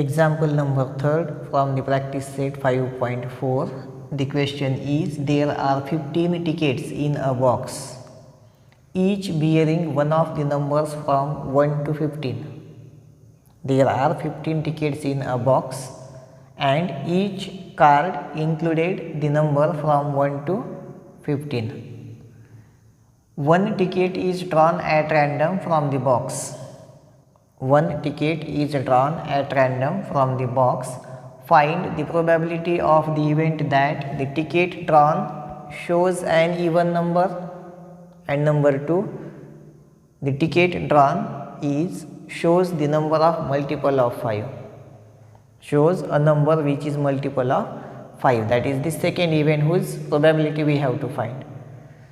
Example number 3rd from the practice set 5.4. The question is, there are 15 tickets in a box, each bearing one of the numbers from 1 to 15. There are 15 tickets in a box and each card included the number from 1 to 15. One ticket is drawn at random from the box. One ticket is drawn at random from the box. Find the probability of the event that the ticket drawn shows an even number, and number 2, the ticket drawn shows the number of multiple of 5, shows a number which is multiple of 5. That is the second event whose probability we have to find.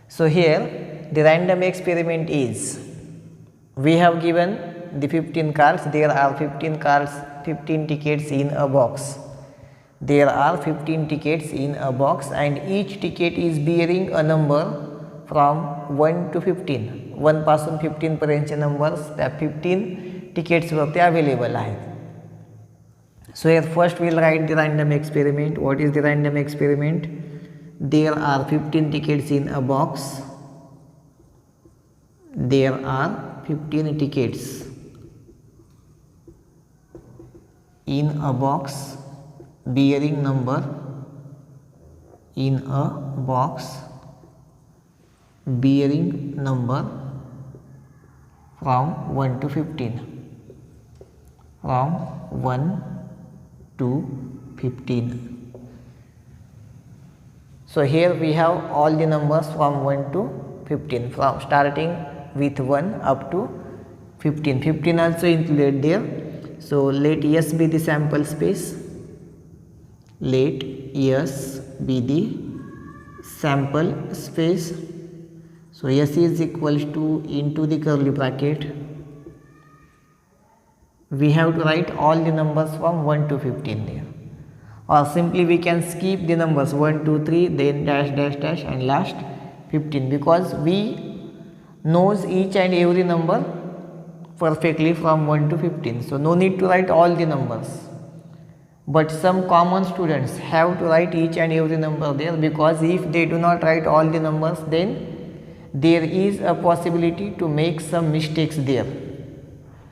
So here the random experiment is, we have given the 15 cards. There are 15 cards, 15 tickets in a box. There are 15 tickets in a box and each ticket is bearing a number from 1 to 15. 1 पासून 15 पर्यंतचे numbers त्या 15 tickets वरती available आहेत. So here first we will write the random experiment. What is the random experiment? There are 15 tickets in a box. There are 15 tickets in a box bearing number, in a box bearing number from 1 to 15, from 1 to 15. So here we have all the numbers from 1 to 15, from starting with 1 up to 15. 15 also included there. So let S be the sample space. Let S be the sample space. So S is equals to into the curly bracket. We have to write all the numbers from 1 to 15 there. Or simply we can skip the numbers 1, 2, 3, then dash, dash, dash and last 15, because we knows each and every number perfectly from 1 to 15. So no need to write all the numbers. But some common students have to write each and every number there, because if they do not write all the numbers, then there is a possibility to make some mistakes there.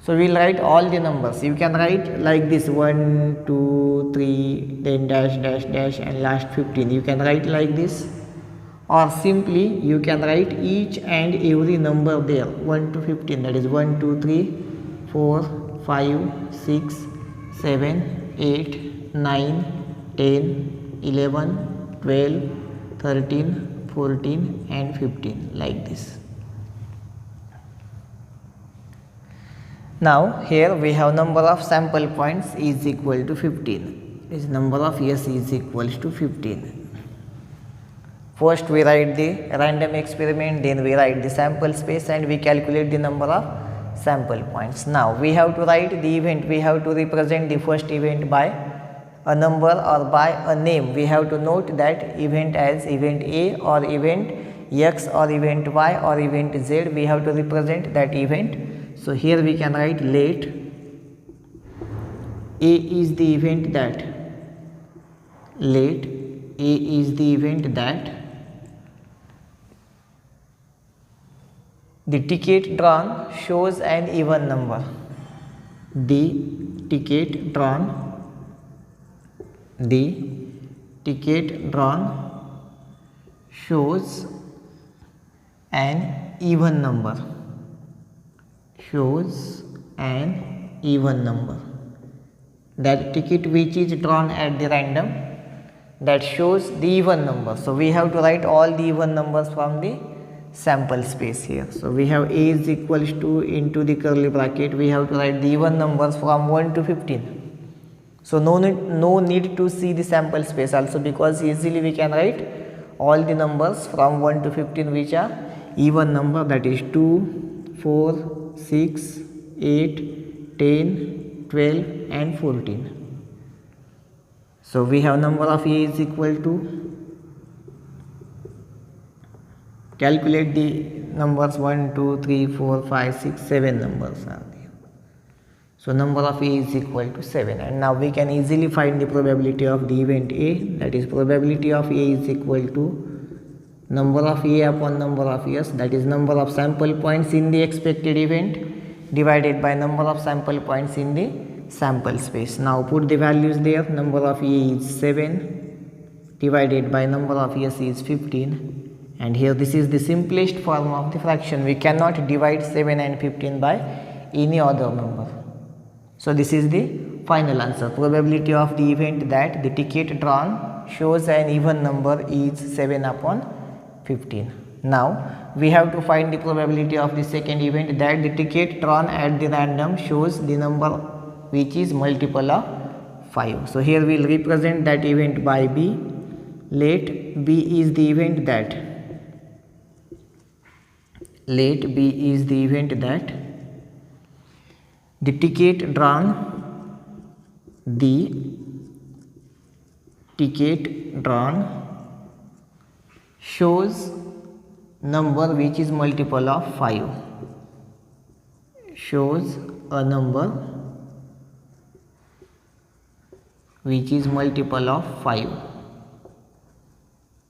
So we will write all the numbers. You can write like this 1, 2, 3, then dash, dash, dash and last 15. You can write like this, or simply you can write each and every number there 1 to 15. That is 1, 2, 3, 4, 5, 6, 7, 8, 9, 10, 11, 12, 13, 14 and 15, like this. Now here we have number of sample points is equal to 15. This number of S is equals to 15. First we write the random experiment, then we write the sample space and we calculate the number of sample points. Now we have to write the event. We have to represent the first event by a number or by a name. We have to note that event as event A or event X or event Y or event Z. We have to represent that event. So here we can write, let A is the event that, let A is the event that the ticket drawn shows an even number. The ticket drawn shows an even number. Shows an even number. That ticket which is drawn at the random, that shows the even number. So we have to write all the even numbers from the sample space here. So we have A is equals to into the curly bracket. We have to write the even numbers from 1 to 15. So no need to see the sample space also, because easily we can write all the numbers from 1 to 15 which are even number, that is 2, 4, 6, 8, 10, 12 and 14. So we have number of A is equal to, calculate the numbers 1, 2, 3, 4, 5, 6, 7 numbers are there. So number of A is equal to 7, and now we can easily find the probability of the event A, that is probability of A is equal to number of A upon number of S, that is number of sample points in the expected event divided by number of sample points in the sample space. Now put the values there. Number of A is 7 divided by number of S is 15, and here this is the simplest form of the fraction. We cannot divide 7 and 15 by any other number. So this is the final answer. Probability of the event that the ticket drawn shows an even number is 7 upon 15. Now we have to find the probability of the second event that the ticket drawn at the random shows the number which is multiple of 5. So here we will represent that event by B. Let B is the event that the ticket drawn shows number which is multiple of 5, shows a number which is multiple of 5,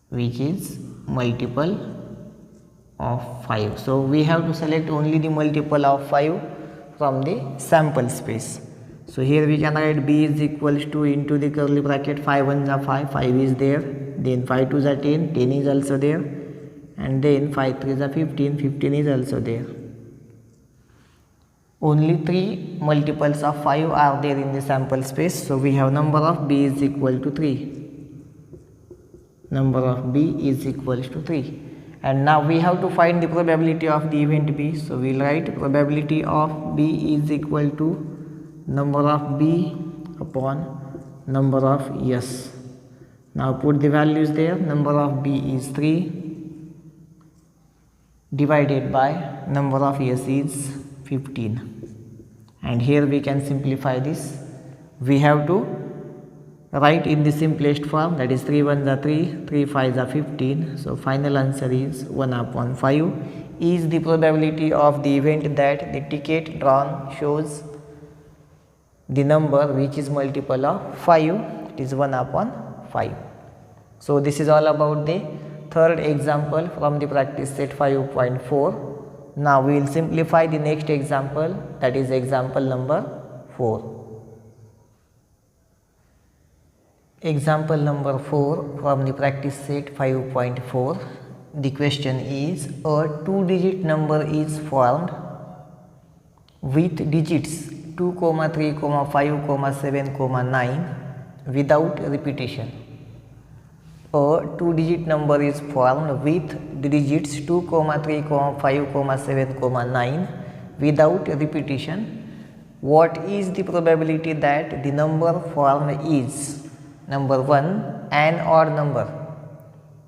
which is multiple of 5. So we have to select only the multiple of 5 from the sample space. So here we can write B is equals to into the curly bracket 5 1s are 5, 5 is there, then 5 2s are 10, 10 is also there, and then 5 3s are 15, 15 is also there. Only 3 multiples of 5 are there in the sample space. So we have number of B is equal to 3. Number of B is equals to 3. And now we have to find the probability of the event B. So we will write probability of B is equal to number of B upon number of S. Now put the values there. Number of B is 3 divided by number of S is 15. And here we can simplify this. We have to write in the simplest form, that is 3 1s are 3, 3 5s are 15. So final answer is 1 upon 5 is the probability of the event that the ticket drawn shows the number which is multiple of 5, it is 1 upon 5. So this is all about the third example from the practice set 5.4. Now we will simplify the next example, that is example number 4. Example number 4 from the practice set 5.4. The question is, a 2-digit number is formed with digits 2, 3, 5, 7, 9 without repetition. A 2-digit number is formed with the digits 2, 3, 5, 7, 9 without repetition. What is the probability that the number formed is? Number 1, an odd number.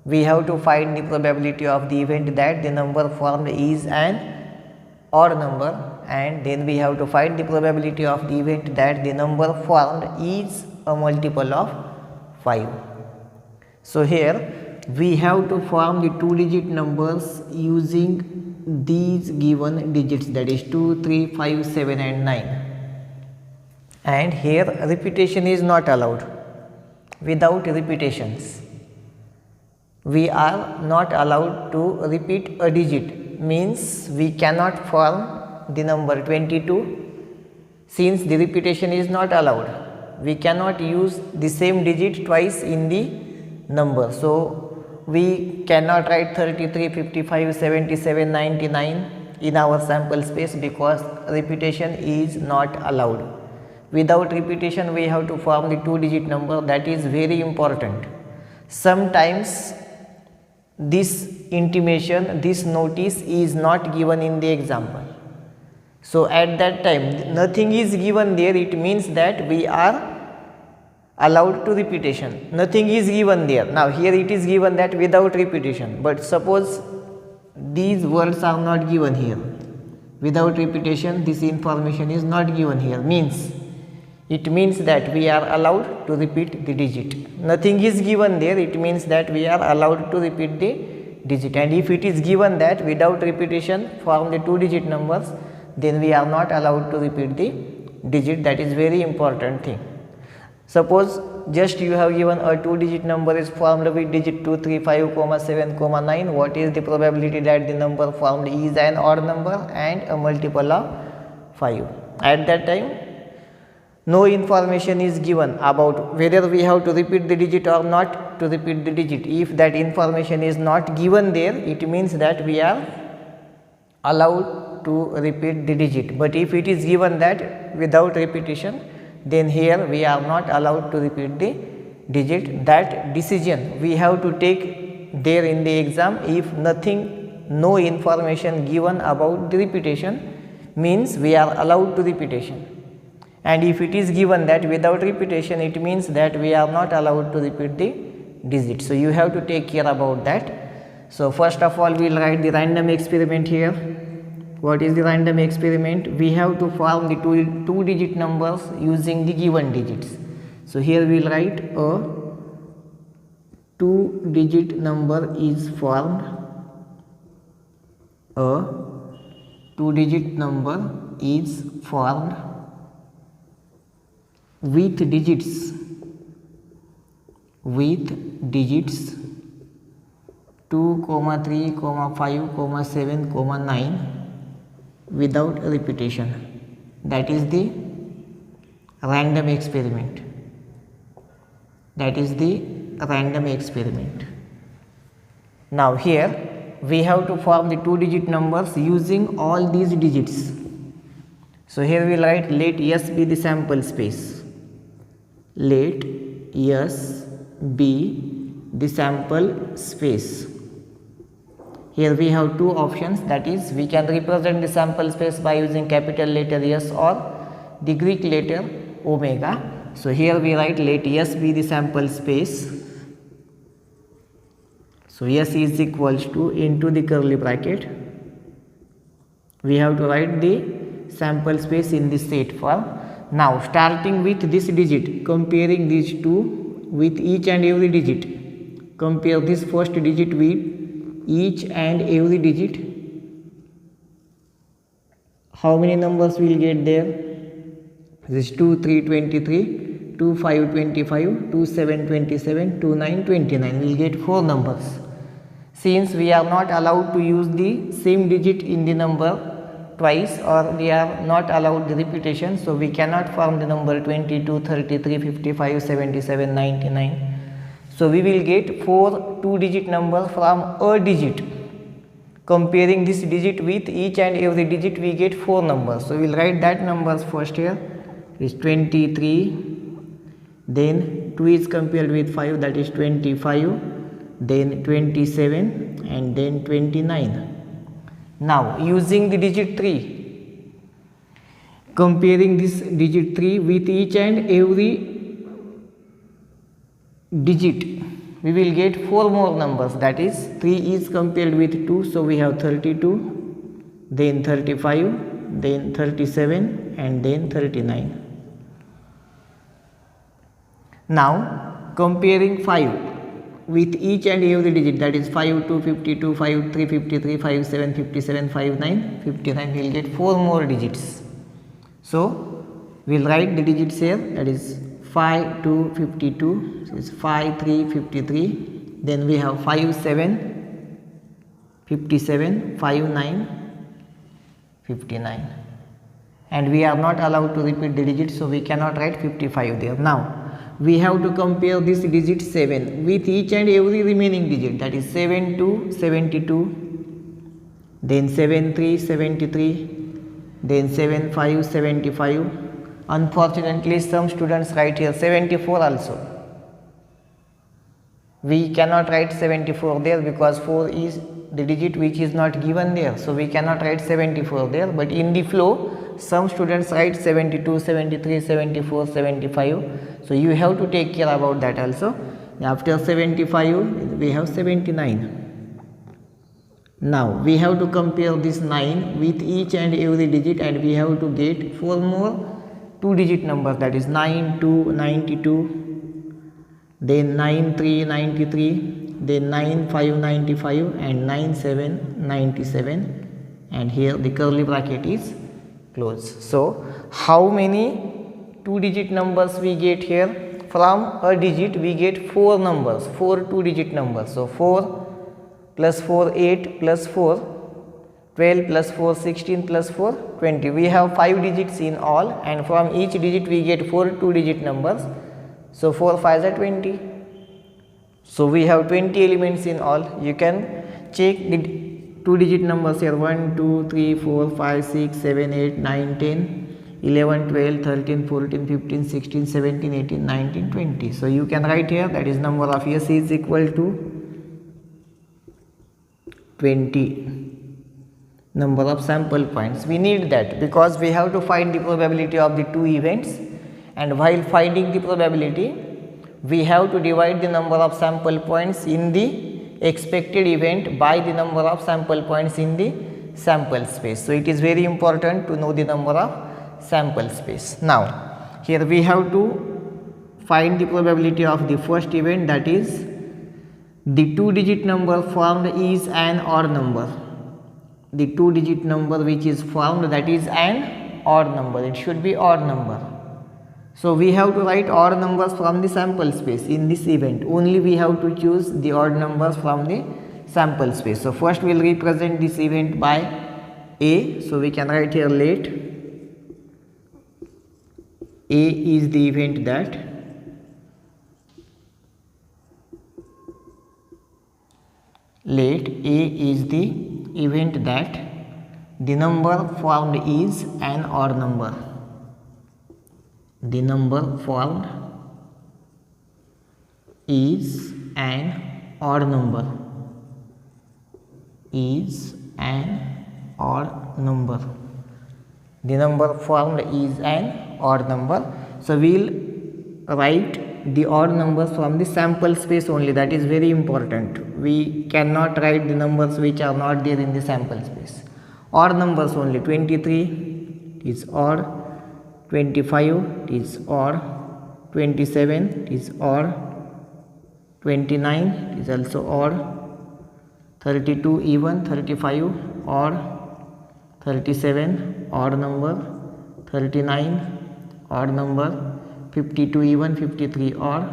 We have to find the probability of the event that the number formed is an odd number, and then we have to find the probability of the event that the number formed is a multiple of 5. So here we have to form the 2-digit numbers using these given digits, that is 2, 3, 5, 7 and 9, and here repetition is not allowed. Without repetitions, we are not allowed to repeat a digit, means we cannot form the number 22 since the repetition is not allowed. We cannot use the same digit twice in the number. So we cannot write 33, 55, 77, 99 in our sample space because repetition is not allowed. Without repetition we have to form the 2-digit number, that is very important. Sometimes this intimation, this notice is not given in the example. So at that time nothing is given there, it means that we are allowed to repetition. Nothing is given there. Now here it is given that without repetition, but suppose these words are not given here. Without repetition, this information is not given here, it means that we are allowed to repeat the digit. Nothing is given there, it means that we are allowed to repeat the digit. And if it is given that without repetition form the 2-digit numbers, then we are not allowed to repeat the digit. That is very important thing. Suppose just you have given a 2-digit number is formed with digit 2, 3, 5, 7, 9. What is the probability that the number formed is an odd number and a multiple of 5? At that time, no information is given about whether we have to repeat the digit or not to repeat the digit. If that information is not given there, it means that we are allowed to repeat the digit. But if it is given that without repetition, then here we are not allowed to repeat the digit. That decision we have to take there in the exam. If no information given about the repetition, means we are allowed to repetition. And if it is given that without repetition, it means that we are not allowed to repeat the digit. So you have to take care about that. So first of all, we will write the random experiment here. What is the random experiment? We have to form the two digit numbers using the given digits. So here we will write a 2-digit number is formed. A 2-digit number is formed with digits 2, 3, 5, 7, 9 without repetition. That is the random experiment. That is the random experiment. Now here we have to form the 2-digit numbers using all these digits. So here we will write let S be the sample space. Let S be the sample space. Here we have two options, that is we can represent the sample space by using capital letter S or the Greek letter omega. So here we write let S be the sample space. So S is equals to into the curly bracket. We have to write the sample space in the set form. Now starting with this digit, comparing these two with each and every digit. Compare this first digit with each and every digit. How many numbers will get there? This 2, 3, 23, 2, 5, 25, 2, 7, 27, 2, 9, 29. We will get 4 numbers. Since we are not allowed to use the same digit in the number twice, or we are not allowed the repetition, so we cannot form the number 22, 33, 55, 77, 99. So we will get 4 2-digit numbers from a digit. Comparing this digit with each and every digit, we get 4 numbers. So we will write that numbers first here. Is 23, then 2 is compared with 5, that is 25, then 27 and then 29. Now using the digit 3, comparing this digit 3 with each and every digit, we will get 4 more numbers, that is 3 is compared with 2, so we have 32, then 35, then 37 and then 39. Now comparing 5 with each and every digit, that is 5, 2, 52, 5, 3, 53, 5, 7, 57, 5, 9, 59, we will get 4 more digits. So we will write the digits here, that is 5, 2, 52, so it's 5, 3, 53, then we have 5, 7, 57, 5, 9, 59. And we are not allowed to repeat the digits, so we cannot write 55 there. Now we have to compare this digit 7 with each and every remaining digit, that is 7, 2, 72, then 7, 3, 73, then 7, 5, 75. Unfortunately, some students write here 74 also. We cannot write 74 there because 4 is the digit which is not given there. So we cannot write 74 there, but in the flow, some students write 72, 73, 74, 75. So you have to take care about that also. After 75, we have 79. Now we have to compare this 9 with each and every digit, and we have to get 4 more 2-digit numbers, that is 9, 2, 92, then 9, 3, 93, then 9, 5, 95 and 9, 7, 97, and here the curly bracket is closed. So how many 2-digit numbers we get here? From a digit we get 4 numbers, 4 2-digit numbers. So 4 plus 4 8 plus 4 12 plus 4 16 plus 4 20. We have 5 digits in all, and from each digit we get 4 2-digit numbers. So 4 5s are 20. So we have 20 elements in all. You can check the 2-digit numbers here: 1 2 3 4 5 6 7 8 9 10 11 12 13 14 15 16 17 18 19 20. So you can write here, that is number of S is equal to 20 number of sample points. We need that because we have to find the probability of the two events, and while finding the probability we have to divide the number of sample points in the expected event by the number of sample points in the sample space. So it is very important to know the number of sample space. Now here we have to find the probability of the first event, that is the 2-digit number formed is an odd number. The 2-digit number which is formed, that is an odd number, it should be odd number. So we have to write odd numbers from the sample space in this event. Only we have to choose the odd numbers from the sample space. So first we will represent this event by A. So we can write here, let A is the event that the number formed is an odd number. The number formed is an odd number. Is an odd number. The number formed is an odd number. So we will write the odd numbers from the sample space only. That is very important. We cannot write the numbers which are not there in the sample space. Odd numbers only. 23 is odd, 25 is odd, 27 is odd, 29 is also odd, 32 even, 35 odd, 37 odd number, 39 odd number, 52 even, 53 odd,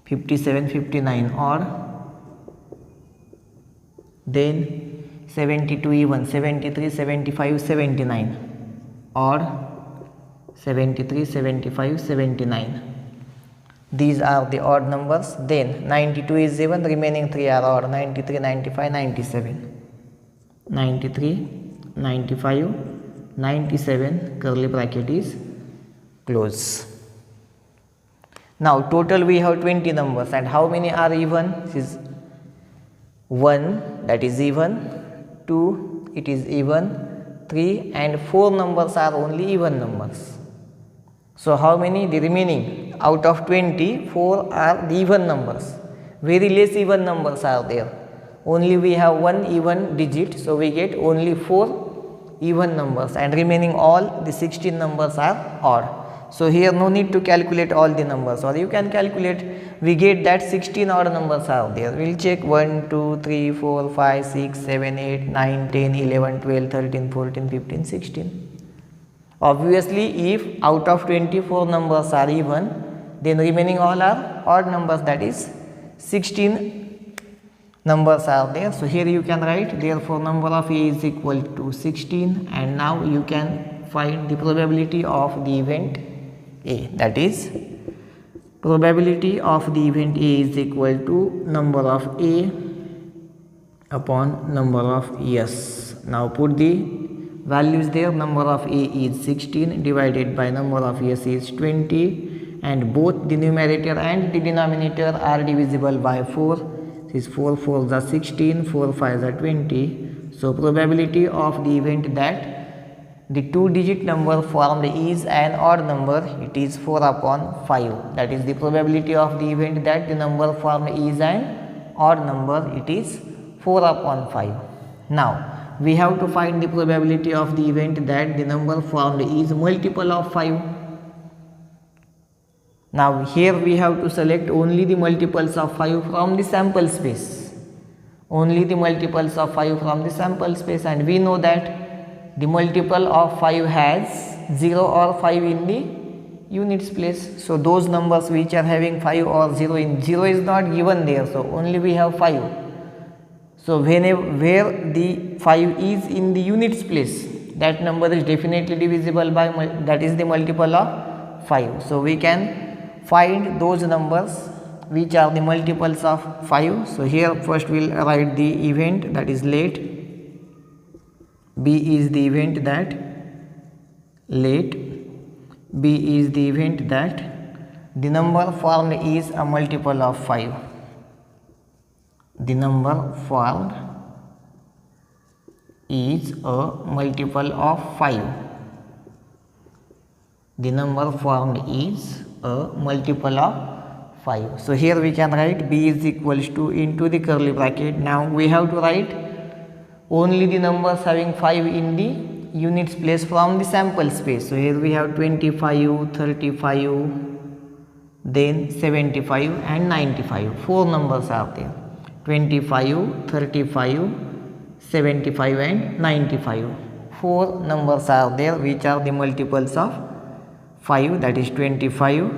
57 59 odd, then 72 even, 73 75 79 odd, 73 75 79. These are the odd numbers. Then 92 is even, remaining 3 are odd: 93 95 97. 93 95 97, curly bracket is close. Now total we have 20 numbers, and how many are even? This is 1, that is even, 2, it is even, 3 and 4 numbers are only even numbers. So how many? The remaining out of 20, 4 are the even numbers. Very less even numbers are there. Only we have one even digit, so we get only 4 even numbers, and remaining all the 16 numbers are odd. So here no need to calculate all the numbers, or you can calculate. We get that 16 odd numbers are there. We will check 1 2 3 4 5 6 7 8 9 10 11 12 13 14 15 16. Obviously if out of 24 numbers are even, then remaining all are odd numbers, that is 16 numbers are there. So here you can write, therefore number of A is equal to 16, and now you can find the probability of the event A, that is probability of the event A is equal to number of A upon number of S. Now put the values there. Number of A is 16 divided by number of S is 20, and both the numerator and the denominator are divisible by 4. This is 4 4s are 16, 4 5s are 20. So probability of the event that the 2-digit number formed is an odd number, it is 4 upon 5. That is the probability of the event that the number formed is an odd number, it is 4 upon 5. Now we have to find the probability of the event that the number formed is multiple of 5. Now here we have to select only the multiples of 5 from the sample space. Only the multiples of 5 from the sample space, and we know that the multiple of 5 has 0 or 5 in the units place. So those numbers which are having 5 or 0 in 0 is not given there, so only we have 5. So where the 5 is in the units place, that number is definitely divisible by that is the multiple of 5. So we can find those numbers which are the multiples of 5. So here first we'll write the event, that is late. B is the event that late. B is the event that the number formed is a multiple of 5. The number formed is a multiple of 5. The number formed is a multiple of 5. So here we can write B is equals to into the curly bracket. Now we have to write only the numbers having 5 in the units place from the sample space. So here we have 25, 35, then 75 and 95. 4 numbers are there. 25, 35, 75 and 95. 4 numbers are there which are the multiples of 5, that is 25,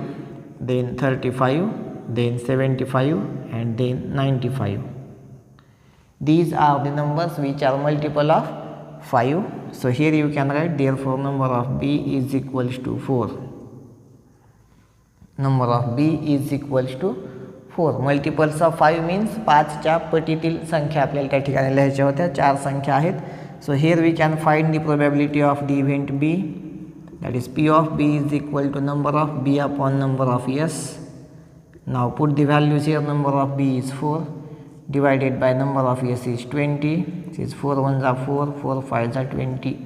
then 35, then 75 and then 95. These are the numbers which are multiple of 5. So here you can write therefore number of B is equals to 4. Number of B is equals to 4. Multiples of 5 means 5च्या पटीतील संख्या आपल्याला त्या ठिकाणी लिहायच्या होत्या. 4 संख्या आहेत. So here we can find the probability of the event B, that is P of B is equal to number of B upon number of S. Now put the values here. Number of B is 4 divided by number of S is 20. This is 4 1s are 4, 4 5s are 20.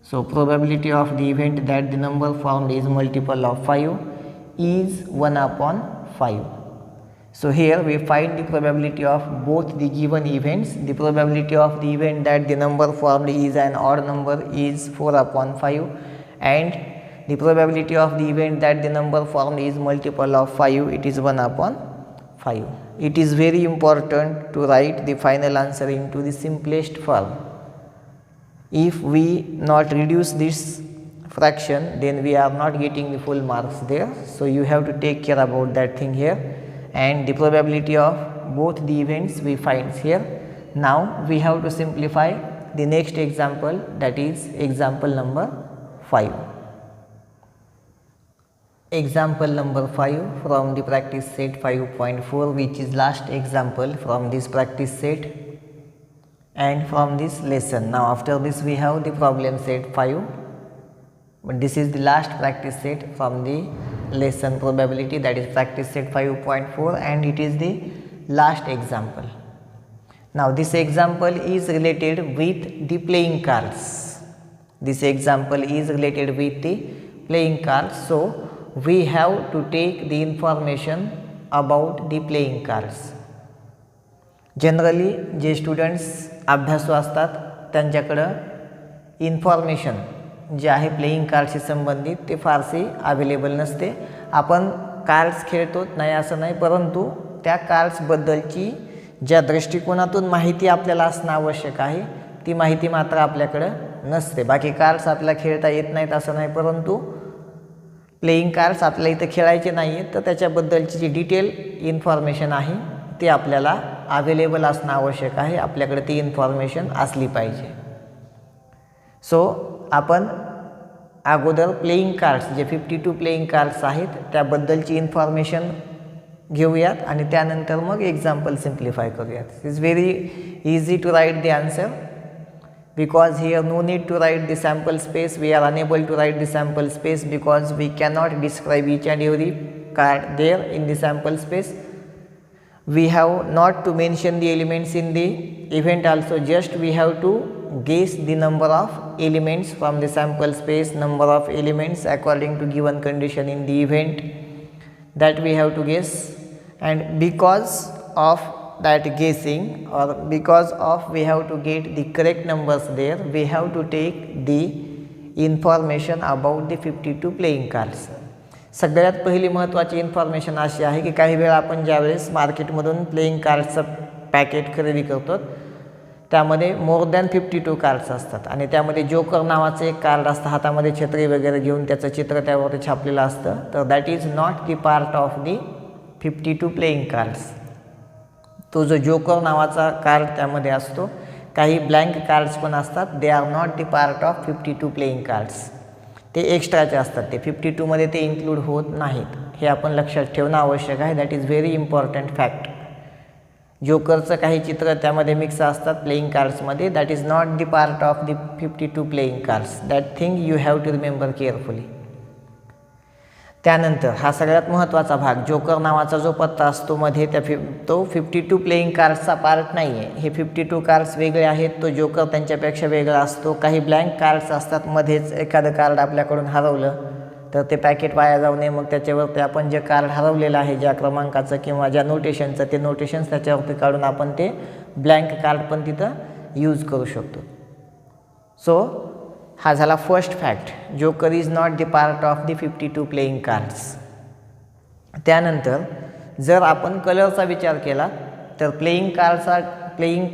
So probability of the event that the number found is multiple of 5 is 1 upon 5. So here we find the probability of both the given events. The probability of the event that the number formed is an odd number is 4 upon 5, and the probability of the event that the number formed is multiple of 5, it is 1 upon 5. It is very important to write the final answer into the simplest form. If we not reduce this fraction, then we are not getting the full marks there. So you have to take care about that thing here. And the probability of both the events we find here. Now we have to simplify the next example, that is example number 5. Example number 5 from the practice set 5.4, which is last example from this practice set and from this lesson. Now after this we have the problem set 5, but this is the last practice set from the lesson probability, that is practice set 5.4, and it is the last example. Now this example is related with the playing cards. This example is related with the playing cards. So we have to take the information about the playing cards. Generally J students अभ्यासू असतात त्यांच्याकडं information जे आहे playing कार्डशी संबंधित ते फारशी available नसते. आपण कार्ड्स खेळतो नाही असं नाही, परंतु त्या कार्ड्सबद्दलची ज्या दृष्टिकोनातून माहिती आपल्याला असणं आवश्यक आहे ती माहिती मात्र आपल्याकडं नसते. बाकी कार्ड्स आपल्याला खेळता येत नाहीत असं नाही, परंतु प्लेइंग कार्ड्स आपल्याला इथं खेळायचे नाही आहेत, तर त्याच्याबद्दलची जी डिटेल इन्फॉर्मेशन आहे ती आपल्याला अवेलेबल असणं आवश्यक आहे. आपल्याकडे ती इन्फॉर्मेशन असली पाहिजे. सो आपण अगोदर प्लेइंग कार्ड्स जे 52 प्लेइंग कार्ड्स आहेत त्याबद्दलची इन्फॉर्मेशन घेऊयात आणि त्यानंतर मग एक्झाम्पल सिम्प्लिफाय करूयात. It is very easy to write the answer because here no need to write the sample space. We are unable to write the sample space because we cannot describe each and every card there in the sample space. We have not to mention the elements in the event also, just we have to guess the number of elements from the sample space, number of elements according to given condition in the event that we have to guess. And because of that guessing, or because of we have to get the correct numbers there, we have to take the information about the 52 playing cards. सगळ्यात पहिली महत्त्वाची information अशी आहे की काही वेळा आपण ज्यावेळेस मार्केटमधून प्लेइंग कार्ड्सचं पॅकेट खरेदी करतो त्यामध्ये मोर दॅन 52 कार्ड्स असतात आणि त्यामध्ये जोकर नावाचं एक कार्ड असतं, हातामध्ये छत्री वगैरे घेऊन त्याचं चित्र त्यावरती छापलेलं असतं. तर that is not the part of the 52 playing cards. तो जो जोकर नावाचा कार्ड त्यामध्ये असतो. काही ब्लँक कार्ड्स पण असतात, they are not the part of 52 playing cards. ते एक्स्ट्राचे असतात, ते 52मध्ये ते इन्क्लूड होत नाहीत. हे आपण लक्षात ठेवणं आवश्यक आहे. That is very important fact. जोकरचं काही चित्र त्यामध्ये मिक्स असतात प्लेइंग कार्ड्समध्ये. That is not the part of the 52 playing cards. That thing you have to remember carefully. त्यानंतर हा सगळ्यात महत्त्वाचा भाग, जोकर नावाचा जो पत्ता असतो मध्ये तो 52 प्लेइंग कार्ड्सचा पार्ट नाही आहे. हे 52 कार्ड्स वेगळे आहेत, तो जोकर त्यांच्यापेक्षा वेगळा असतो. काही ब्लँक कार्ड्स असतात, मध्येच एखादं कार्ड आपल्याकडून हरवलं तर ते पॅकेट वाया जाऊ नये, मग त्याच्यावरती आपण जे कार्ड हरवलेलं आहे ज्या क्रमांकाचं किंवा ज्या नोटेशनचं, ते नोटेशन्स त्याच्यावरती काढून आपण ते ब्लँक कार्ड पण तिथं यूज करू शकतो. सो हा झाला first fact, joker is not the part of the 52 playing cards. त्यानंतर जर आपण कलरचा विचार केला तर playing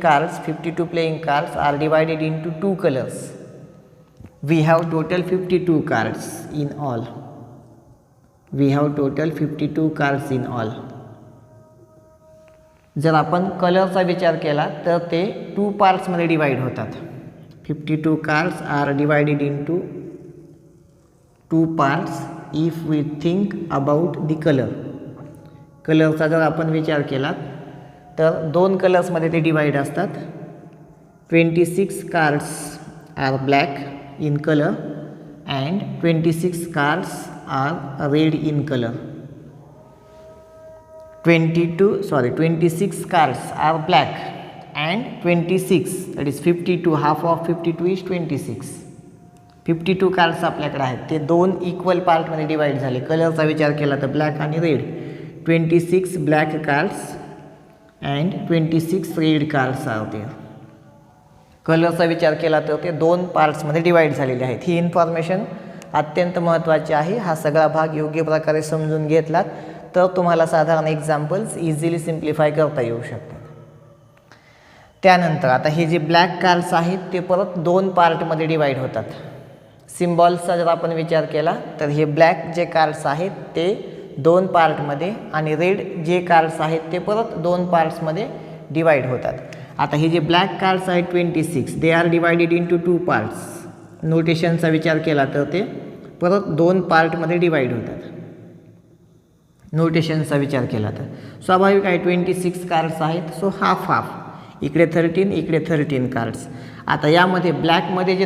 cards 52 playing cards are divided into 2 colours. We have total 52 cards in all. We have total 52 cards in all. जर आपण कलरचा विचार केला तर ते 2 पार्ट्समध्ये डिवाइड होतात. 52 cards are divided into 2 parts if we think about the colour. कलरचा जर आपण विचार केला तर 2 कलर्समध्ये ते डिवाइड असतात. 26 cards are black in color and 26 cards are red in color. 26 cards are black and 26, that is 52, half of 52 is 26. 52 cards आपल्याकडे आहेत, ते 2 इक्वल पार्टमध्ये डिवाइड झाले. कलरचा विचार केला तर ब्लॅक आणि red. 26 black cards and 26 red cards are there. कलरचा विचार केला तर ते 2 पार्ट्समध्ये डिवाइड झालेले आहेत. ही इन्फॉर्मेशन अत्यंत महत्त्वाची आहे. हा सगळा भाग योग्य प्रकारे समजून घेतलात तर तुम्हाला साधारण एक्झाम्पल्स इझिली सिम्प्लिफाय करता येऊ शकतात. त्यानंतर आता हे जे ब्लॅक कार्ड्स आहेत ते परत 2 पार्टमध्ये डिवाइड होतात. सिम्बॉल्सचा जर आपण विचार केला तर हे ब्लॅक जे कार्ड्स आहेत ते 2 पार्टमध्ये आणि रेड जे कार्ड्स आहेत ते परत 2 पार्ट्समध्ये डिवाइड होतात. आता हे जे ब्लॅक कार्ड्स आहेत 26, they are divided into 2 parts. नोटेशनचा विचार केला तर ते परत 2 पार्टमध्ये डिवाइड होतात. नोटेशनचा विचार केला तर स्वाभाविक आहे, 26 कार्ड्स आहेत, सो हाफ हाफ, इकडे 13 इकडे 13 कार्ड्स. आता यामध्ये ब्लॅकमध्ये जे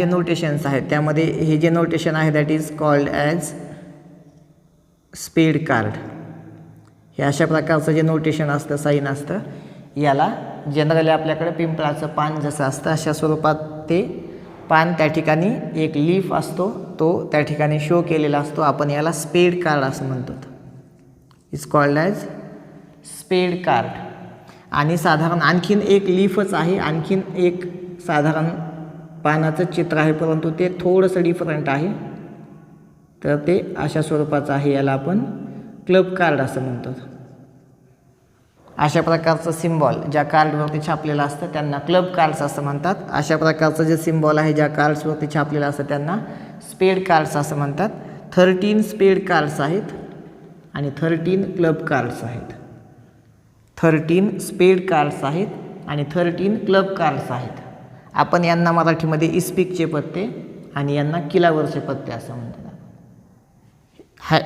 नोटेशन्स आहेत त्यामध्ये हे जे नोटेशन आहे that is called as spade card. हे अशा प्रकारचं जे नोटेशन असतं, साईन असतं, याला जनरली आपल्याकडे पिंपळाचं पान जसं असतं अशा स्वरूपात ते पान त्या ठिकाणी एक लीफ असतो, तो त्या ठिकाणी शो केलेला असतो. आपण याला स्पेड कार्ड असं म्हणतो. Is called as spade card. आणि साधारण आणखीन एक लीफच आहे, आणखीन एक साधारण पानाचं चित्र आहे, परंतु ते थोडंसं डिफरंट आहे. तर ते अशा स्वरूपाचं आहे, याला आपण क्लब कार्ड असं म्हणतो. अशा प्रकारचं सिम्बॉल ज्या कार्डवरती छापलेलं असतं त्यांना क्लब कार्ड्स असं म्हणतात. अशा प्रकारचं जे सिम्बॉल आहे ज्या कार्ड्सवरती छापलेलं असतं त्यांना स्पेड कार्ड्स असं म्हणतात. 13 स्पेड कार्ड्स आहेत आणि 13 क्लब कार्ड्स आहेत. 13 स्पेड कार्ड्स आहेत आणि 13 क्लब कार्ड्स आहेत. आपण यांना मराठीमध्ये इस्पिकचे पत्ते आणि यांना किलावरचे पत्ते असं म्हणतात.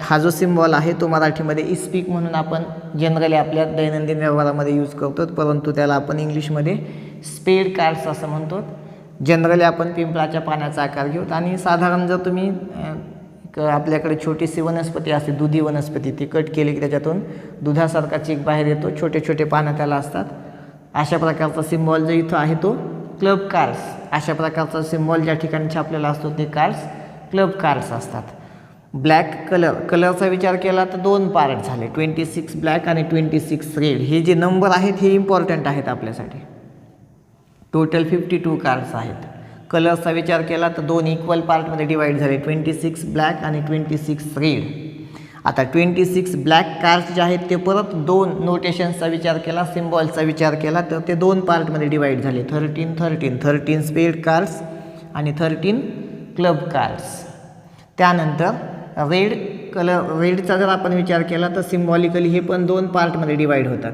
हा जो सिम्बॉल आहे तो मराठीमध्ये इस्पिक म्हणून आपण जनरली आपल्या दैनंदिन व्यवहारामध्ये यूज करतो, परंतु त्याला आपण इंग्लिशमध्ये स्पेड कार्ड्स असं म्हणतो. जनरली आपण पिंपळाच्या पाण्याचा आकार घेऊ आणि साधारण जर तुम्ही आपल्याकडे छोटीशी वनस्पती असते, दुधी वनस्पती, ती कट केली की त्याच्यातून दुधासारखा चीक बाहेर येतो, छोटे छोटे पानं त्याला असतात. अशा प्रकारचा सिम्बॉल जो इथं आहे तो क्लब कार्ड्स. अशा प्रकारचा सिम्बॉल ज्या ठिकाणी छापलेला असतो ते कार्ड्स क्लब कार्ड्स असतात. ब्लॅक कलरचा विचार केला तर 2 पार्ट झाले, 26 ब्लॅक आणि 26 रेड. हे जे नंबर आहेत हे इम्पॉर्टंट आहेत आपल्यासाठी. टोटल 52 कार्ड्स आहेत. कलरचा विचार केला तर 2 इक्वल पार्टमध्ये डिवाइड झाले, 26 ब्लॅक आणि 26 रेड. आता 26 ब्लॅक कार्ड्स जे आहेत ते परत 2 नोटेशन्सचा विचार केला, सिम्बॉल्सचा विचार केला, तर ते 2 पार्टमध्ये डिवाईड झाले. 13 स्पेड कार्ड्स आणि 13 क्लब कार्ड्स. त्यानंतर रेडचा जर आपण विचार केला तर सिम्बॉलिकली हे पण 2 पार्टमध्ये डिवाईड होतात.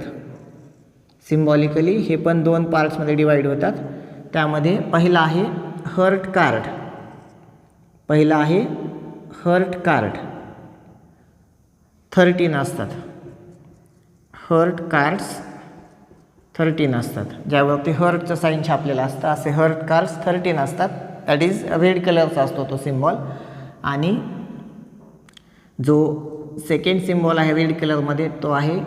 सिम्बॉलिकली हे पण 2 पार्ट्समध्ये डिवाईड होतात. त्यामध्ये पहिला आहे हर्ट कार्ड. पहिला आहे हर्ट कार्ड. 13 असतात. हर्ट कार्ड्स 13 असतात, ज्यावरती हर्टचं साईन छापलेलं असतं. असे हर्ट कार्ड्स 13 असतात. दॅट इज रेड कलरचा असतो तो सिम्बॉल. आणि जो सेकंड सिम्बॉल आहे रेड कलरमध्ये तो आहे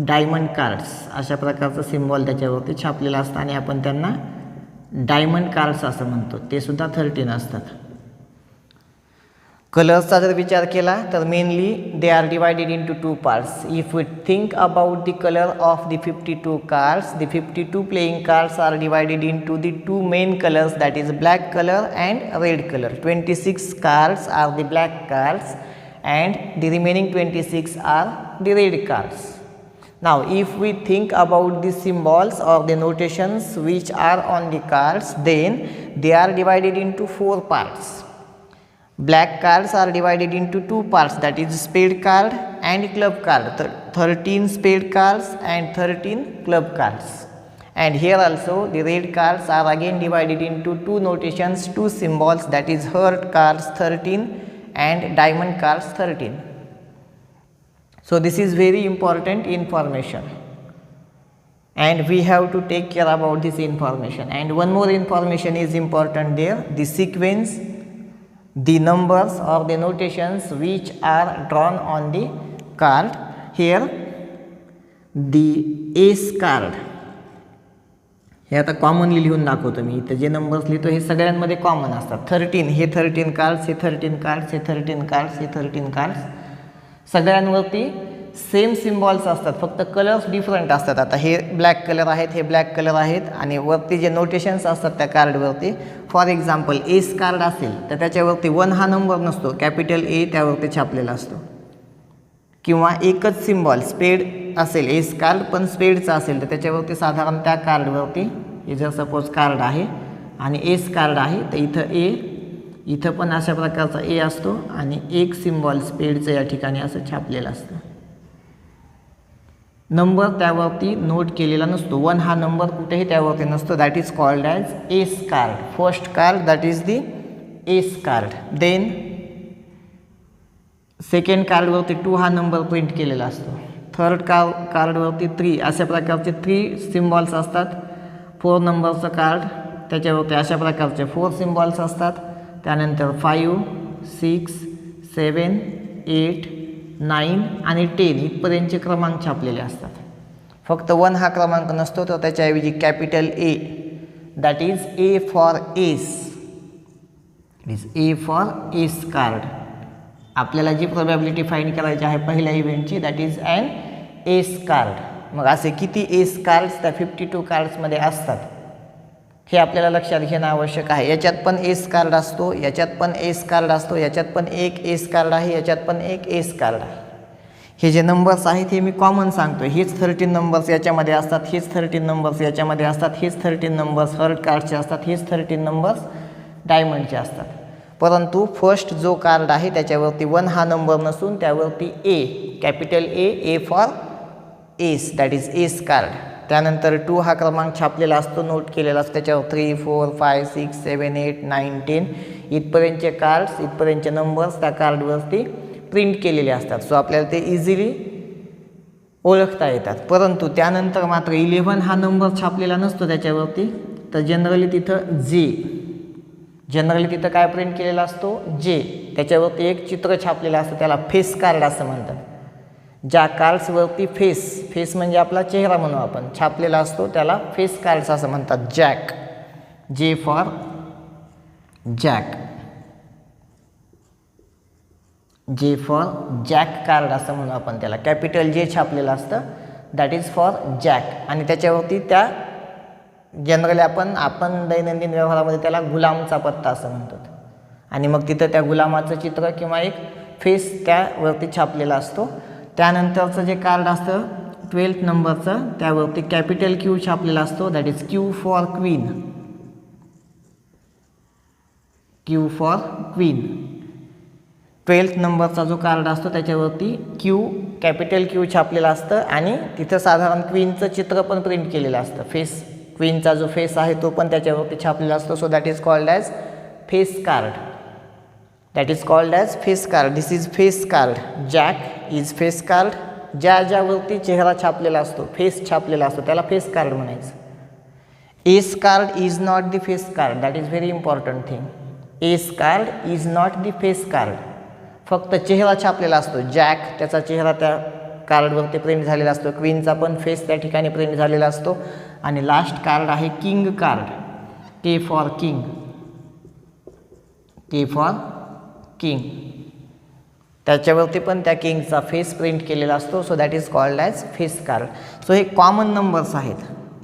डायमंड कार्ड्स. अशा प्रकारचं सिम्बॉल त्याच्यावरती छापलेलं असतं आणि आपण त्यांना डायमंड कार्ड्स असं म्हणतो. ते सुद्धा 13 असतात. कलर्सचा जर विचार केला तर mainly they are divided into 2 parts. If we think about the colour of the 52 cards, the 52 playing cards are divided into the 2 main colours, that is black colour and red colour. 26 cards are the black cards and the remaining 26 are the red cards. Now if we think about the symbols or the notations which are on the cards, then they are divided into 4 parts. Black cards are divided into 2 parts, that is spade card and club card. 13 spade cards and 13 club cards. And here also the red cards are again divided into 2 notations, 2 symbols, that is heart cards 13 and diamond cards 13. So this is very important information and we have to take care about this information. And one more information is important there, the sequence, the numbers or the notations which are drawn on the card. Here the ace card, हे आता commonly लिहून दाखवतो मी. इथं जे numbers लिहितो हे सगळ्यांमध्ये common असतात. 13 हे 13 cards, हे 13 cards, हे 13 cards, हे 13 cards. सगळ्यांवरती same symbols असतात, फक्त colours different असतात. आता हे ब्लॅक कलर आहेत, हे ब्लॅक कलर आहेत आणि वरती जे नोटेशन्स असतात त्या कार्डवरती, फॉर एक्झाम्पल एस कार्ड असेल तर त्याच्यावरती 1 हा नंबर नसतो, कॅपिटल ए त्यावरती छापलेला असतो. किंवा एकच सिम्बॉल स्पेड असेल, एस कार्ड पण स्पेडचा असेल तर त्याच्यावरती साधारण त्या कार्डवरती, हे जर सपोज कार्ड आहे आणि एस कार्ड आहे तर इथं ए, इथं पण अशा प्रकारचा ए असतो आणि एक सिम्बॉल स्पेडचं या ठिकाणी असं छापलेलं असतं. नंबर त्यावरती नोट केलेला नसतो, 1 हा नंबर कुठेही त्यावरती नसतो. That is called as ace card. First card that is the ace card. Then second कार्डवरती 2 हा नंबर प्रिंट केलेला असतो. थर्ड कार्डवरती 3, अशा प्रकारचे 3 सिम्बॉल्स असतात. 4 नंबरचं कार्ड त्याच्यावरती अशा प्रकारचे 4 सिम्बॉल्स असतात. त्यानंतर 5, 6, 7, 8, 9 आणि 10 इथपर्यंतचे क्रमांक छापलेले असतात. फक्त 1 हा क्रमांक नसतो, तर त्याच्याऐवजी capital A, that is A for ace, it is A for ace card. आपल्याला जी प्रोबॅबिलिटी फाइंड करायची आहे पहिल्या इव्हेंटची, that is an ace card. मग असे किती एस कार्ड्स त्या 52 कार्ड्समध्ये असतात हे आपल्याला लक्षात घेणं आवश्यक आहे. याच्यात पण एस कार्ड असतो, याच्यात पण एस कार्ड असतो, याच्यात पण एक एस कार्ड आहे, याच्यात पण एक एस कार्ड आहे. हे जे नंबर्स आहेत हे मी कॉमन सांगतो. हेच 13 नंबर्स याच्यामध्ये असतात, हेच 13 नंबर्स याच्यामध्ये असतात, हेच 13 नंबर्स हर्ट कार्डचे असतात, हेच 13 नंबर्स डायमंडचे असतात. परंतु फर्स्ट जो कार्ड आहे त्याच्यावरती 1 हा नंबर नसून त्यावरती A, capital A, A for ace, that is ace card. त्यानंतर 2 हा क्रमांक छापलेला असतो, नोट केलेला असतो. त्याच्यावर 3, 4, 5, 6, 7, 8, 9, 10 इथपर्यंतचे कार्ड्स, इथपर्यंतचे नंबर्स त्या कार्डवरती प्रिंट केलेले असतात. सो आपल्याला ते इझिली ओळखता येतात. परंतु त्यानंतर मात्र 11 हा नंबर छापलेला नसतो त्याच्यावरती, तर जनरली तिथं काय प्रिंट केलेला असतो, जे. त्याच्यावरती एक चित्र छापलेलं असतं, त्याला फेस कार्ड असं म्हणतात. ज्या कार्ड्सवरती फेस म्हणजे आपला चेहरा म्हणू आपण, छापलेला असतो त्याला फेस कार्ड्स असं म्हणतात. Jack, J for jack, J for jack card असं म्हणू आपण त्याला. कॅपिटल जे छापलेलं असतं दॅट इज फॉर जॅक. आणि त्याच्यावरती त्या जनरली आपण दैनंदिन व्यवहारामध्ये त्याला गुलामचा पत्ता असं म्हणतो. आणि मग तिथं त्या गुलामाचं चित्र किंवा एक फेस त्यावरती छापलेला असतो. त्यानंतरचं जे कार्ड असतं 12th नंबरचं त्यावरती कॅपिटल क्यू छापलेला असतो, that is Q for queen. Q for queen. 12th नंबरचा जो कार्ड असतो त्याच्यावरती कॅपिटल क्यू छापलेला असतं आणि तिथं साधारण क्वीनचं चित्र पण प्रिंट केलेलं असतं. फेस, क्वीनचा जो फेस आहे तो पण त्याच्यावरती छापलेला असतो. So that is called as face card. That is called as face card. This is face card. Jack is face card. ज्यावरती चेहरा छापलेला असतो, फेस छापलेला असतो, त्याला फेस कार्ड म्हणायचं. Ace card is not the face card. That is very important thing. Ace card is not the face card. फक्त चेहरा छापलेला असतो. जॅक त्याचा चेहरा त्या कार्डवरती प्रिंट झालेला असतो. क्वीनचा पण फेस त्या ठिकाणी प्रिंट झालेला असतो. आणि लास्ट कार्ड आहे king card. K for king. K for king. त्याच्यावरती पण त्या किंगचा फेस प्रिंट केलेला असतो. So that is called as face card. So हे कॉमन नंबर्स आहेत.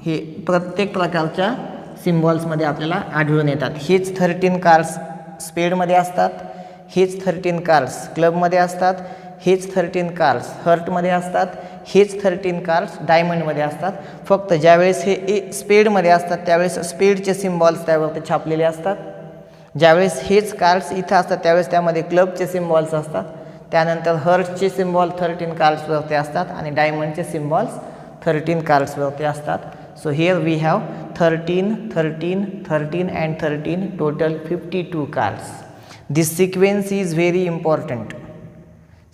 हे प्रत्येक प्रकारच्या सिम्बॉल्समध्ये आपल्याला आढळून येतात. हेच 13 कार्ड्स स्पेडमध्ये असतात. हेच 13 कार्ड्स क्लबमध्ये असतात. हेच 13 कार्ड्स हर्टमध्ये असतात. हेच 13 कार्ड्स डायमंडमध्ये असतात. फक्त ज्यावेळेस हे स्पेडमध्ये असतात त्यावेळेस स्पेडचे सिम्बॉल्स त्यावरती छापलेले असतात. ज्यावेळेस हेच कार्ड्स इथं असतात त्यावेळेस त्यामध्ये क्लबचे सिम्बॉल्स असतात. त्यानंतर हर्टचे सिम्बॉल 13 कार्ड्सवरती असतात आणि डायमंडचे सिम्बॉल्स 13 कार्ड्सवरती असतात. So here we have 13, 13, 13 and 13, total 52 cards. This sequence is very important.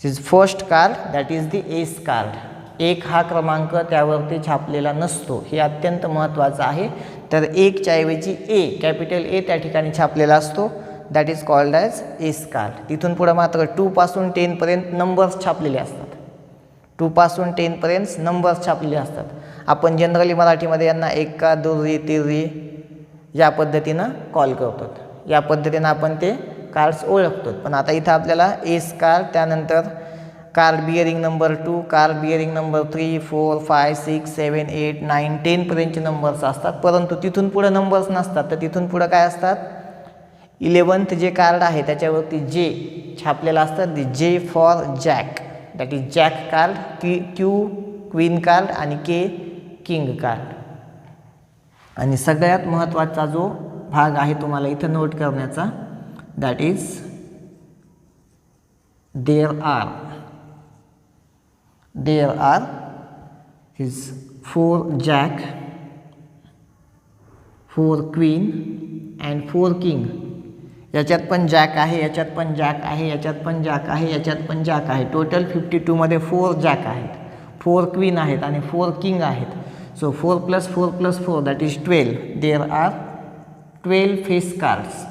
This is first card, that is the ace card. एक हा क्रमांक त्यावरती छापलेला नसतो, हे अत्यंत महत्त्वाचं आहे. तर एकच्या ऐवजी ए, कॅपिटल ए त्या ठिकाणी छापलेला असतो. That is called as ace card. तिथून पुढं मात्र 2 पासून 10 पर्यंत नंबर्स छापलेले असतात. 2 पासून 10 पर्यंत नंबर्स छापलेले असतात. आपण जनरली मराठीमध्ये यांना एक्का, दुर्री, तिर्री या पद्धतीनं कॉल करतो. या पद्धतीनं आपण ते कार्ड्स ओळखतो. पण आता इथं आपल्याला एस कार्ड, त्यानंतर card bearing number 2, card bearing number 3, 4, 5, 6, 7, 8, 9, 10 पर्यंतचे नंबर्स असतात. परंतु तिथून पुढं नंबर्स नसतात. तर तिथून पुढं काय असतात, 11th जे कार्ड आहे त्याच्यावरती जे छापलेलं असतं, the J for jack. That is jack card. Q queen card आणि के किंग कार्ड. आणि सगळ्यात महत्त्वाचा जो भाग आहे तुम्हाला इथं नोट करण्याचा, that is there are his 4 jack, 4 queen and 4 king. याच्यात पण जॅक आहे, याच्यात पण जॅक आहे, याच्यात पण जॅक आहे, याच्यात पण जॅक आहे. टोटल 52 मध्ये 4 जॅक आहेत, 4 क्वीन आहेत आणि 4 किंग आहेत. So 4 + 4 + 4 that is 12. There are 12 face cards.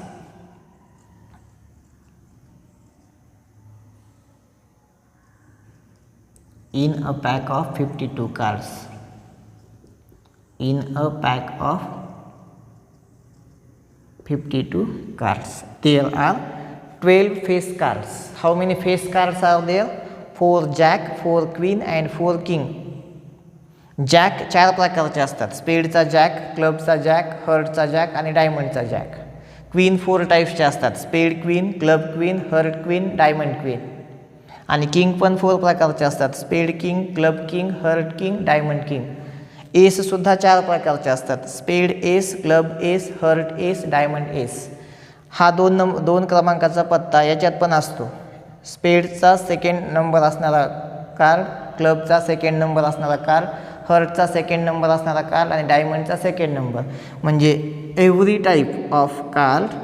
In a pack of 52 cards. In a pack of 52 cards, there are 12 face cards. How many face cards are there? 4 jack, 4 queen and 4 king. Jack 4 प्रकारचे असतात. स्पेडचा jack, क्लबचा jack, हर्टचा jack आणि डायमंडचा jack. Queen 4 टाईप्सचे असतात. Spade queen, club queen, heart queen, diamond queen. आणि किंग पण 4 प्रकारचे असतात. Spade king, club king, heart king, diamond king. एससुद्धा 4 प्रकारचे असतात. Spade ace, club ace, heart ace, diamond ace. हा 2 क्रमांकाचा पत्ता याच्यात पण असतो. स्पेडचा 2nd नंबर असणारा कार्ड, क्लबचा 2nd नंबर असणारा कार्ड, हर्टचा 2nd नंबर असणारा कार्ड आणि डायमंडचा 2nd नंबर. म्हणजे every type of card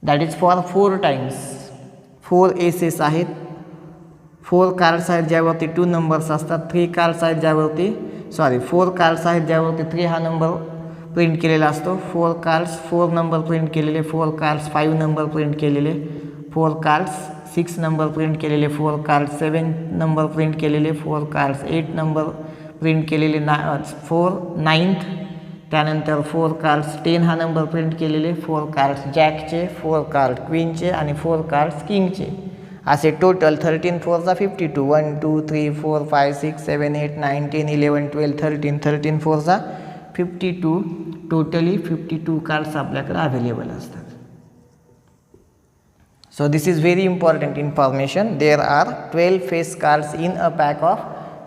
that is for 4 times. 4 aces आहेत. 4 कार्ड्स आहेत ज्यावरती 2 नंबर्स असतात. 3 कार्ड्स आहेत ज्यावरती 4 कार्ड्स आहेत ज्यावरती 3 हा नंबर प्रिंट केलेला असतो. 4 कार्ड्स 4 नंबर प्रिंट केलेले, 4 कार्ड्स 5 नंबर प्रिंट केलेले, 4 कार्ड्स 6 नंबर प्रिंट केलेले, 4 कार्ड्स 7 नंबर प्रिंट केलेले, 4 कार्ड्स 8 नंबर प्रिंट केलेले, 4 9th. त्यानंतर 4 कार्ड्स 10 हा नंबर प्रिंट केलेले, 4 कार्ड्स जॅकचे, 4 कार्ड क्वीनचे आणि 4 कार्ड्स किंगचे. असे टोटल 13 4 = 52. 1 2 3 4 5 6 7 8 9 10 11 12 13. 13 4 = 52. टोटली 52 कार्ड्स आपल्याकडे अवेलेबल असतात. So this is very important information. There are 12 face cards in a pack of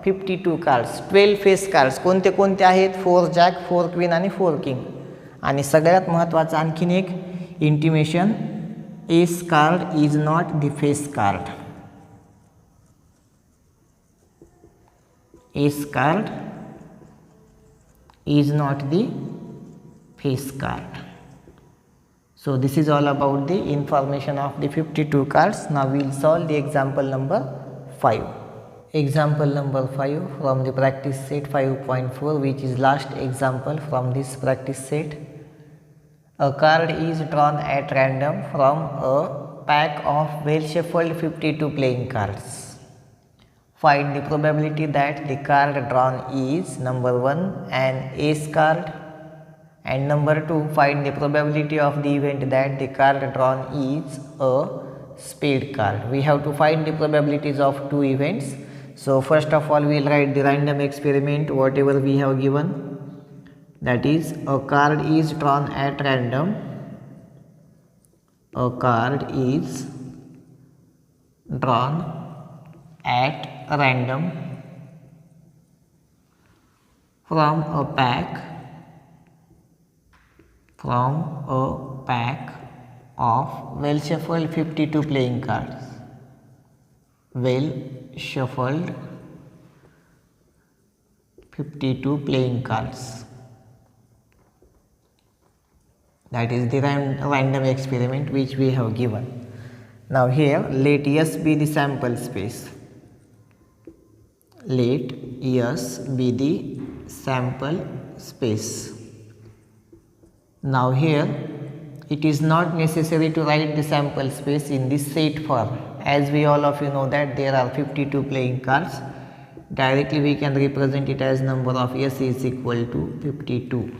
52 cards. 12 face cards कोणते कोणते आहेत? 4 जॅक, 4 क्वीन आणि 4 किंग. आणि सगळ्यात महत्त्वाचं आणखीन एक intimation, S card is not the face card. Ace card is not the face card. So this is all about the information of the 52 cards. Now we will solve the example number 5. Example number 5 from the practice set 5.4, which is last example from this practice set. A card is drawn at random from a pack of well shuffled 52 playing cards. Find the probability that the card drawn is number 1 an ace card, and number 2 find the probability of the event that the card drawn is a spade card. We have to find the probabilities of two events. So first of all we will write the random experiment whatever we have given, that is a card is drawn at random. A card is drawn at random from a pack of well shuffled 52 playing cards. Well shuffled 52 playing cards. That is the random experiment which we have given. Now here let S be the sample space. Let S be the sample space. Now here it is not necessary to write the sample space in this set form, as we all of you know that there are 52 playing cards. Directly we can represent it as number of S is equal to 52.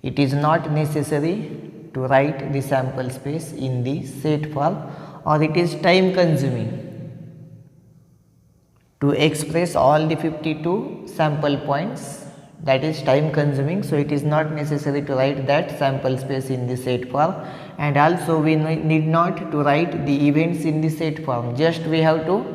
It is not necessary to write the sample space in the set form, or it is time consuming to express all the 52 sample points. That is time consuming, so it is not necessary to write that sample space in the set form, and also we need not to write the events in the set form. Just we have to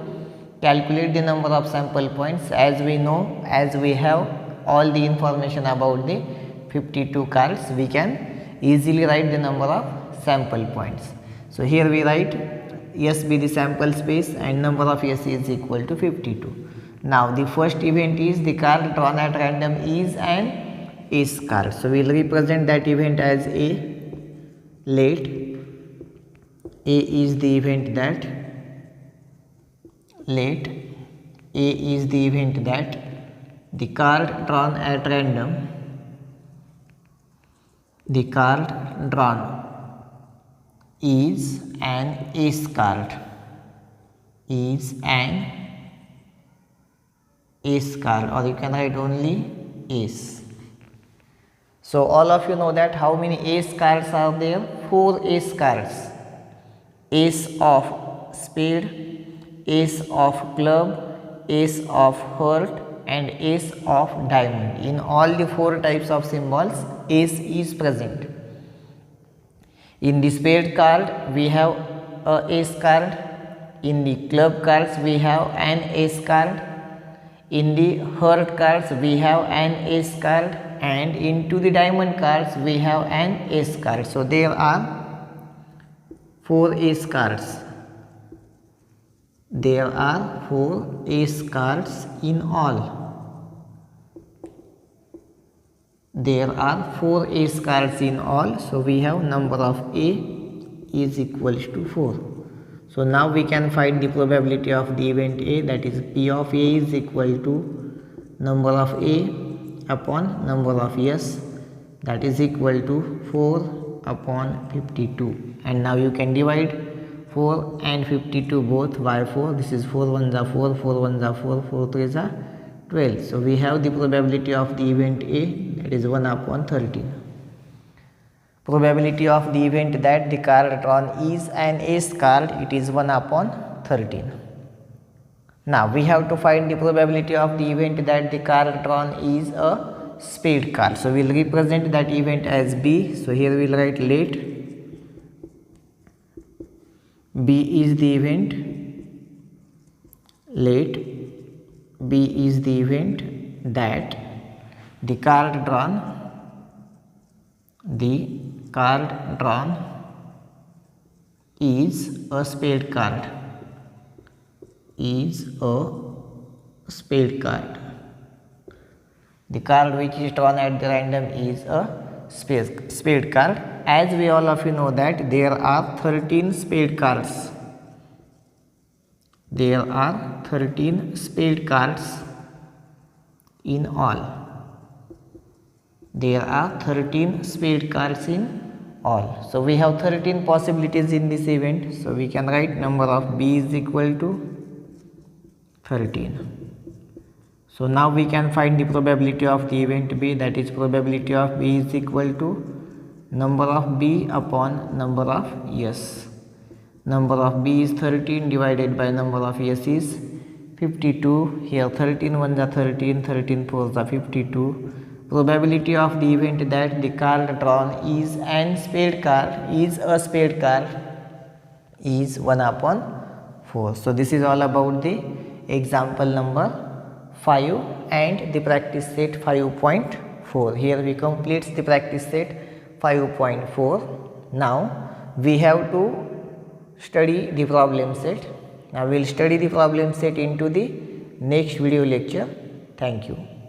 calculate the number of sample points. As we know, as we have all the information about the 52 cards, we can easily write the number of sample points. So here we write S be the sample space and number of S is equal to 52. Now the first event is the card drawn at random is an ace card. So we will represent that event as A. Let A is the event that the card drawn at random, the card drawn is an ace card, or you can write only ace. So all of you know that how many ace cards are there? 4 ace cards. Ace of spade, ace of club, ace of heart and ace of diamond. In all the 4 types of symbols, ace is present. In the spade card we have a ace card, in the club cards we have an ace card, in the heart cards we have an ace card, and into the diamond cards we have an ace card. So there are 4 ace cards. There are 4 ace cards in all. There are 4 ace cards in all. So we have number of A is equals to 4. So now we can find the probability of the event A, that is P of A is equal to number of A upon number of S, that is equal to 4 upon 52. And now you can divide 4 and 52 both by 4. This is 4 1s are 4, 4 1s are 4, 4 3s are 12. So we have the probability of the event A, that is 1 upon 13. Probability of the event that the card drawn is an ace card, it is 1 upon 13. Now we have to find the probability of the event that the card drawn is a spade card. So we will represent that event as B. So here we will write let B is the event. Let B is the event that the card drawn is a spade card. The card which is drawn at the random is a spade card. As we all of you know that there are 13 spade cards. There are 13 spade cards in all. There are 13 spade cards in all. So we have 13 possibilities in this event. So we can write number of B is equal to 13. So now we can find the probability of the event B, that is probability of B is equal to number of B upon number of yes. Number of B is 13 divided by number of yes is 52. Here 13 ones are 13, 13 fours are 52. Probability of the event that the card drawn is a spade card is 1 upon 4. So this is all about the example number 5 and the practice set 5.4. Here we complete the practice set 5.4. Now we have to study the problem set. Now we will study the problem set into the next video lecture. Thank you.